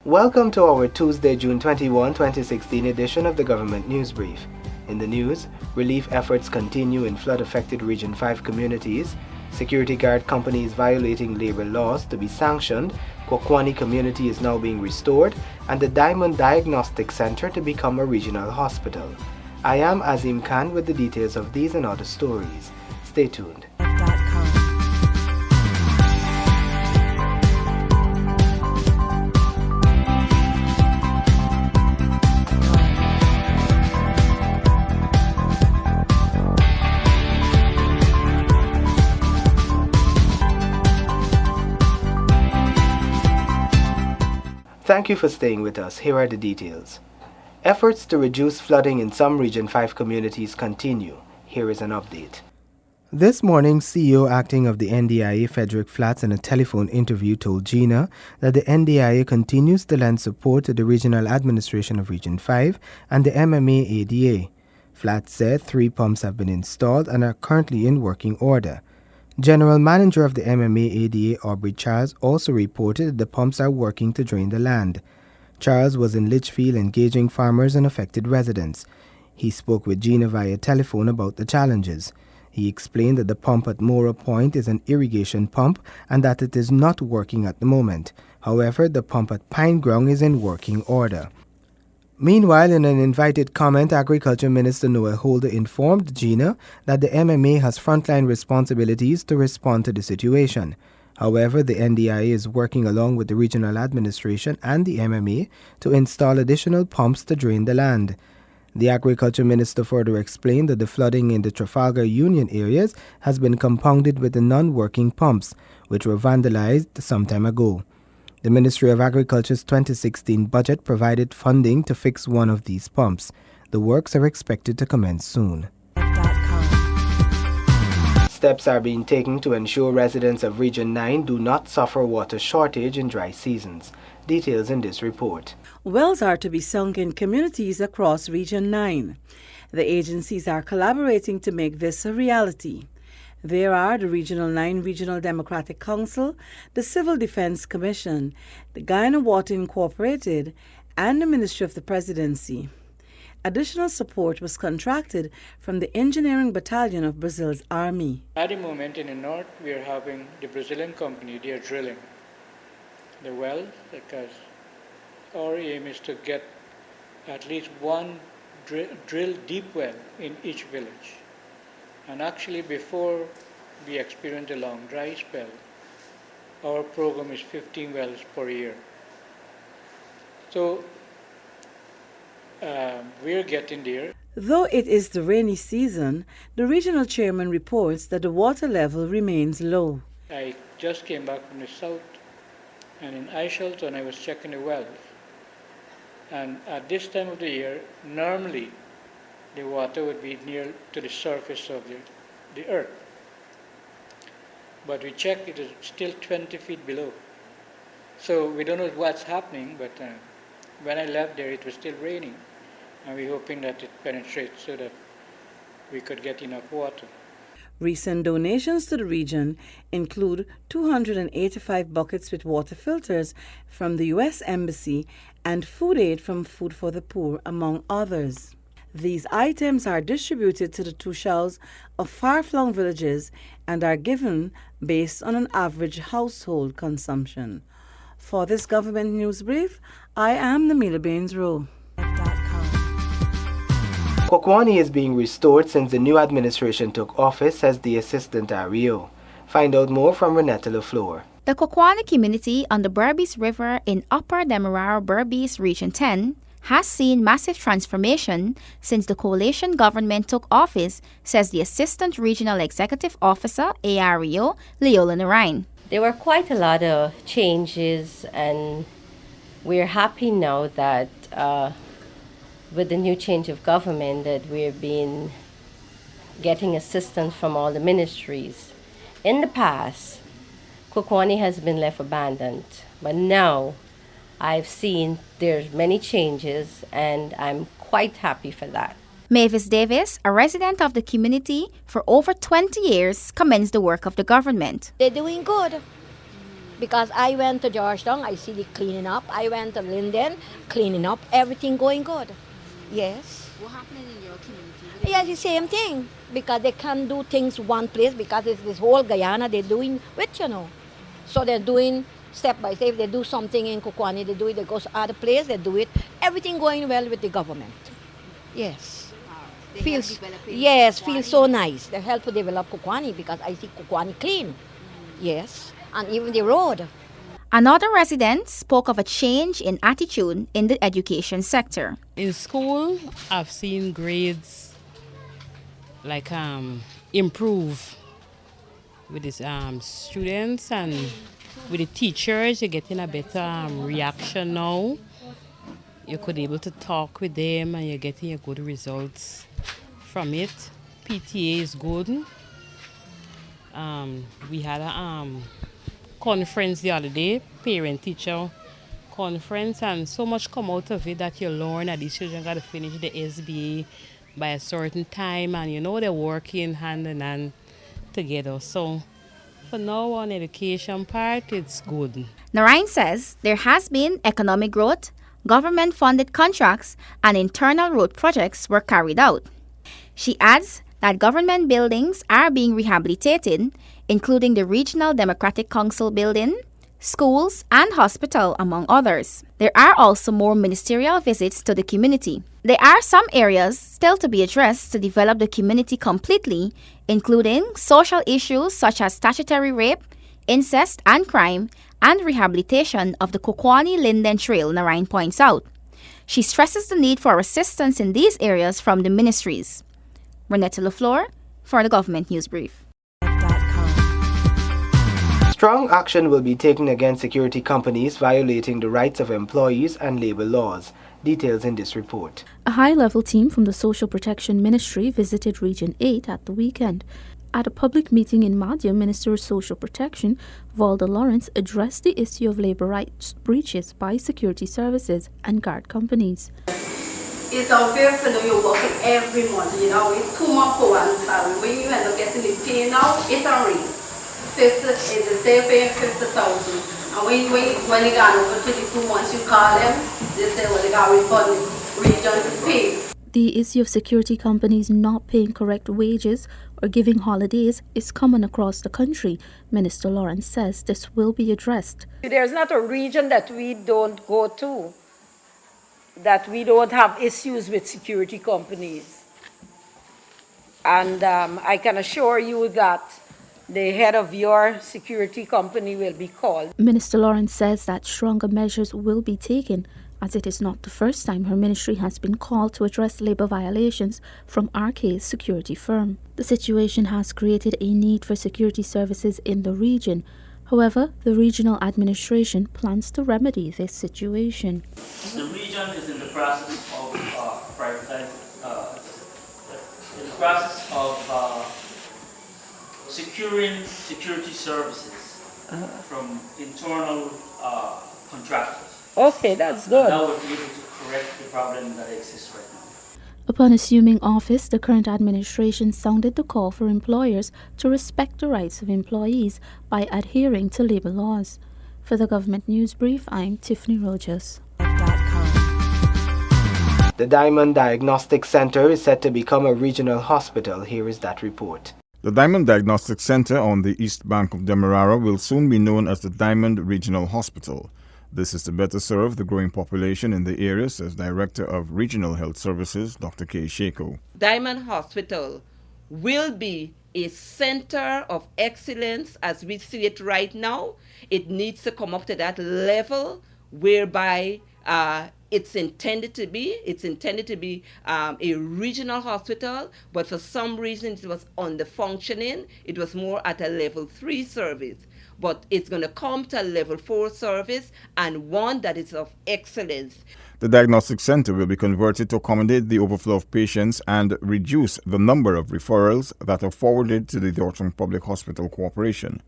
Welcome to our Tuesday, June 21, 2016 edition of the Government News Brief. In the news, relief efforts continue in flood-affected Region 5 communities, security guard companies violating labor laws to be sanctioned, Kewanee community is now being restored, and the Diagnostic Center to become a regional hospital. I am Azim Khan with the details of these and other stories. Stay tuned. Thank you for staying with us. Here are the details. Efforts to reduce flooding in some Region 5 communities continue. Here is an update. This morning, CEO acting of the NDIA, Frederick Flats, in a telephone interview told Gina that the NDIA continues to lend support to the Regional Administration of Region 5 and the MMA ADA. Flats said 3 pumps have been installed and are currently in working order. General Manager of the MMA ADA, Aubrey Charles, also reported that the pumps are working to drain the land. Charles was in Litchfield engaging farmers and affected residents. He spoke with Gina via telephone about the challenges. He explained that the pump at Mora Point is an irrigation pump and that it is not working at the moment. However, the pump at Pine Ground is in working order. Meanwhile, in an invited comment, Agriculture Minister Noel Holder informed Gina that the MMA has frontline responsibilities to respond to the situation. However, the NDIA is working along with the regional administration and the MMA to install additional pumps to drain the land. The Agriculture Minister further explained that the flooding in the Trafalgar Union areas has been compounded with the non-working pumps, which were vandalized some time ago. The Ministry of Agriculture's 2016 budget provided funding to fix one of these pumps. The works are expected to commence soon. Steps are being taken to ensure residents of Region 9 do not suffer water shortage in dry seasons. Details in this report. Wells are to be sunk in communities across Region 9. The agencies are collaborating to make this a reality. There are the Regional 9 Regional Democratic Council, the Civil Defense Commission, the Guyana Water Incorporated, and the Ministry of the Presidency. Additional support was contracted from the Engineering Battalion of Brazil's Army. At the moment in the north, we are having the Brazilian company, they are drilling the well, because our aim is to get at least one drill deep well in each village. And actually, before we experience a long dry spell, our program is 15 wells per year. So we're getting there. Though it is the rainy season, the regional chairman reports that the water level remains low. I just came back from the south, and in Ishelton I was checking the wells. And at this time of the year, normally the water would be near to the surface of the earth. But we checked, it is still 20 feet below. So we don't know what's happening, but when I left there, it was still raining. And we're hoping that it penetrates so that we could get enough water. Recent donations to the region include 285 buckets with water filters from the U.S. Embassy and food aid from Food for the Poor, among others. These items are distributed to the tushals of far-flung villages and are given based on an average household consumption. For this government news brief, I am Namila Baines-Rowe. Kewanee is being restored since the new administration took office, says the Assistant REO. Find out more from Renetta LaFleur. The Kewanee community on the Berbice River in Upper Demerara Berbice Region 10 has seen massive transformation since the coalition government took office, says the Assistant Regional Executive Officer, AREO, Leola Narine. There were quite a lot of changes, and we're happy now that with the new change of government that we've been getting assistance from all the ministries. In the past, Kewanee has been left abandoned, but now I've seen there's many changes, and I'm quite happy for that. Mavis Davis, a resident of the community for over 20 years, commends the work of the government. They're doing good. Because I went to Georgetown, I see the cleaning up. I went to Linden, cleaning up, everything going good. Yes. What happening in your community? Yeah, the same thing. Because they can't do things one place because it's this whole Guyana they're doing with, So they're doing step by step. They do something in Kewanee, they do it, they go to other place, they do it. Everything going well with the government. Yes. Feels so nice. They help to develop Kewanee because I see Kewanee clean. Yes. And even the road. Another resident spoke of a change in attitude in the education sector. In school, I've seen grades improve with the students and with the teachers. You're getting a better reaction now. You could be able to talk with them and you're getting a good results from it. PTA is good. We had a conference the other day, parent-teacher conference, and so much come out of it that you learn that these children got to finish the SBA by a certain time, and they're working hand in hand together. So for now on education part, it's good. Narayan says there has been economic growth, government-funded contracts, and internal road projects were carried out. She adds that government buildings are being rehabilitated, including the Regional Democratic Council building, schools, and hospital, among others. There are also more ministerial visits to the community. There are some areas still to be addressed to develop the community completely, including social issues such as statutory rape, incest and crime, and rehabilitation of the Kewanee-Linden Trail, Narayan points out. She stresses the need for assistance in these areas from the ministries. Renetta LaFleur for the Government News Brief. Strong action will be taken against security companies violating the rights of employees and labor laws. Details in this report. A high-level team from the Social Protection Ministry visited Region 8 at the weekend. At a public meeting in Madhya, Minister of Social Protection, Valda Lawrence, addressed the issue of labor rights breaches by security services and guard companies. It's unfair for you working every month, it's too much for one salary. When you end up getting the pay now, it's a rate. 50, they're paying 50,000. And when they got over to the 2 months, you call them, they say, well, they got refunded region to pay. The issue of security companies not paying correct wages or giving holidays is common across the country. Minister Lawrence says this will be addressed. There's not a region that we don't go to, that we don't have issues with security companies. And I can assure you that the head of your security company will be called. Minister Lawrence says that stronger measures will be taken, as it is not the first time her ministry has been called to address labor violations from RK's security firm. The situation has created a need for security services in the region. However, the regional administration plans to remedy this situation. The region is in the process of securing security services from internal contractors. Okay, that's good. Now we're able to correct the problem that exists right now. Upon assuming office, the current administration sounded the call for employers to respect the rights of employees by adhering to labor laws. For the Government News Brief, I'm Tiffany Rogers. The Diamond Diagnostic Center is set to become a regional hospital. Here is that report. The Diamond Diagnostic Center on the east bank of Demerara will soon be known as the Diamond Regional Hospital. This is to better serve the growing population in the area, says Director of Regional Health Services, Dr. K. Shako. Diamond Hospital will be a center of excellence as we see it right now. It needs to come up to that level whereby it's intended to be. It's intended to be a regional hospital, but for some reason it was underfunctioning. It was more at a level 3 service. But it's going to come to a level 4 service and one that is of excellence. The diagnostic center will be converted to accommodate the overflow of patients and reduce the number of referrals that are forwarded to the Georgetown Public Hospital Corporation.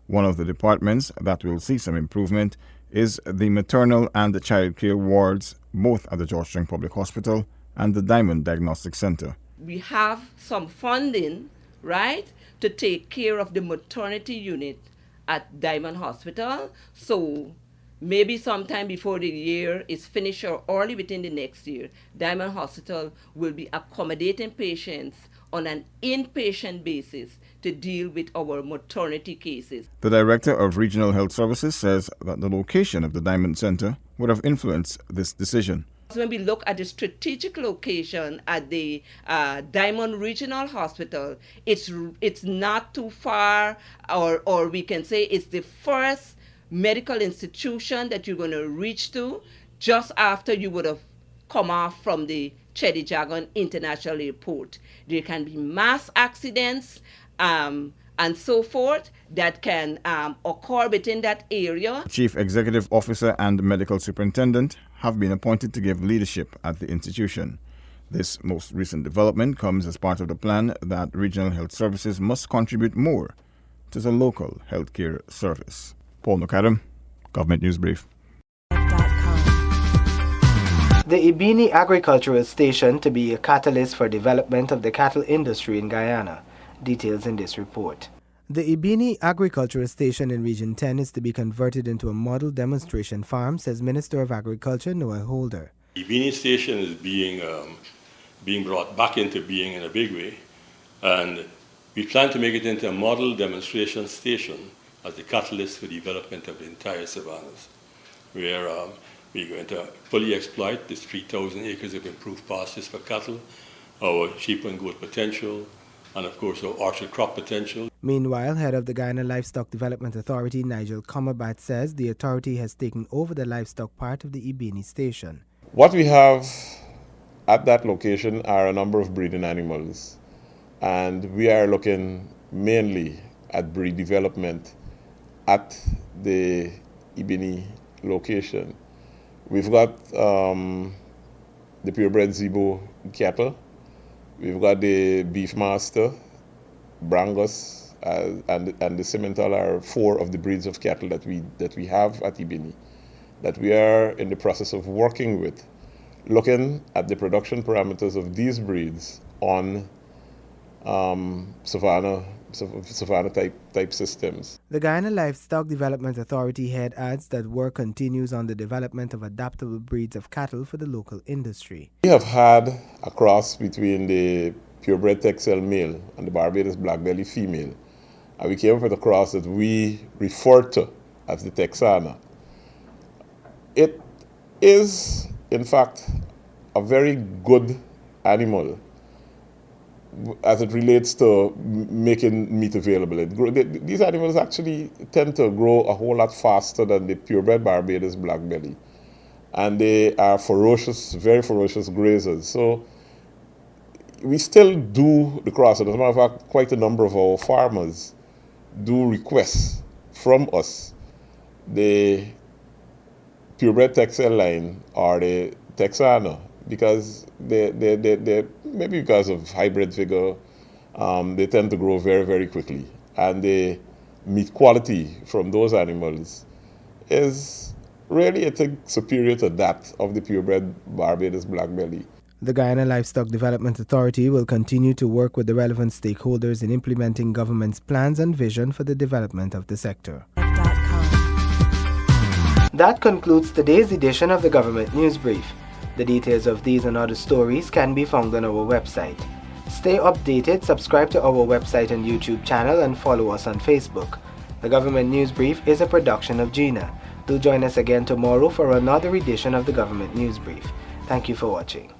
One of the departments that will see some improvement is the maternal and the child care wards, both at the Georgetown Public Hospital and the Diamond Diagnostic Center. We have some funding, right, to take care of the maternity unit at Diamond Hospital. So maybe sometime before the year is finished or early within the next year, Diamond Hospital will be accommodating patients on an inpatient basis to deal with our maternity cases. The Director of Regional Health Services says that the location of the Diamond Center would have influenced this decision. When we look at the strategic location at the Diamond Regional Hospital, it's not too far, or we can say it's the first medical institution that you're going to reach to just after you would have come off from the Chedijagon International Airport. There can be mass accidents and so forth that can occur within that area. Chief Executive Officer and Medical Superintendent have been appointed to give leadership at the institution. This most recent development comes as part of the plan that regional health services must contribute more to the local healthcare service. Paul McAdam, Government News Brief. The Beeny Agricultural Station to be a catalyst for development of the cattle industry in Guyana. Details in this report. The Beeny Agricultural Station in Region 10 is to be converted into a model demonstration farm, says Minister of Agriculture Noah Holder. The Beeny Station is being brought back into being in a big way, and we plan to make it into a model demonstration station as the catalyst for the development of the entire savannas, where we're going to fully exploit this 3,000 acres of improved pastures for cattle, our sheep and goat potential, and of course our orchard crop potential. Meanwhile, head of the Guyana Livestock Development Authority, Nigel Comerbat, says the authority has taken over the livestock part of the Beeny Station. What we have at that location are a number of breeding animals, and we are looking mainly at breed development at the Beeny location. We've got the purebred Zebu cattle. We've got the Beefmaster, Brangus, and the Simmental are 4 of the breeds of cattle that we have at Beeny, that we are in the process of working with, looking at the production parameters of these breeds on savanna type systems. The Guyana Livestock Development Authority head adds that work continues on the development of adaptable breeds of cattle for the local industry. We have had a cross between the purebred Texel male and the Barbados blackbelly female, and we came up with a cross that we refer to as the Texana. It is, in fact, a very good animal as it relates to making meat available. These animals actually tend to grow a whole lot faster than the purebred Barbados blackbelly. And they are ferocious, very ferocious grazers. So we still do the cross. And as a matter of fact, quite a number of our farmers do request from us the purebred Texel line or the Texana, because they maybe because of hybrid vigor, they tend to grow very, very quickly. And the meat quality from those animals is really, I think, superior to that of the purebred Barbados blackbelly. The Guyana Livestock Development Authority will continue to work with the relevant stakeholders in implementing government's plans and vision for the development of the sector. That concludes today's edition of the Government News Brief. The details of these and other stories can be found on our website. Stay updated, subscribe to our website and YouTube channel, and follow us on Facebook. The Government News Brief is a production of GINA. Do join us again tomorrow for another edition of the Government News Brief. Thank you for watching.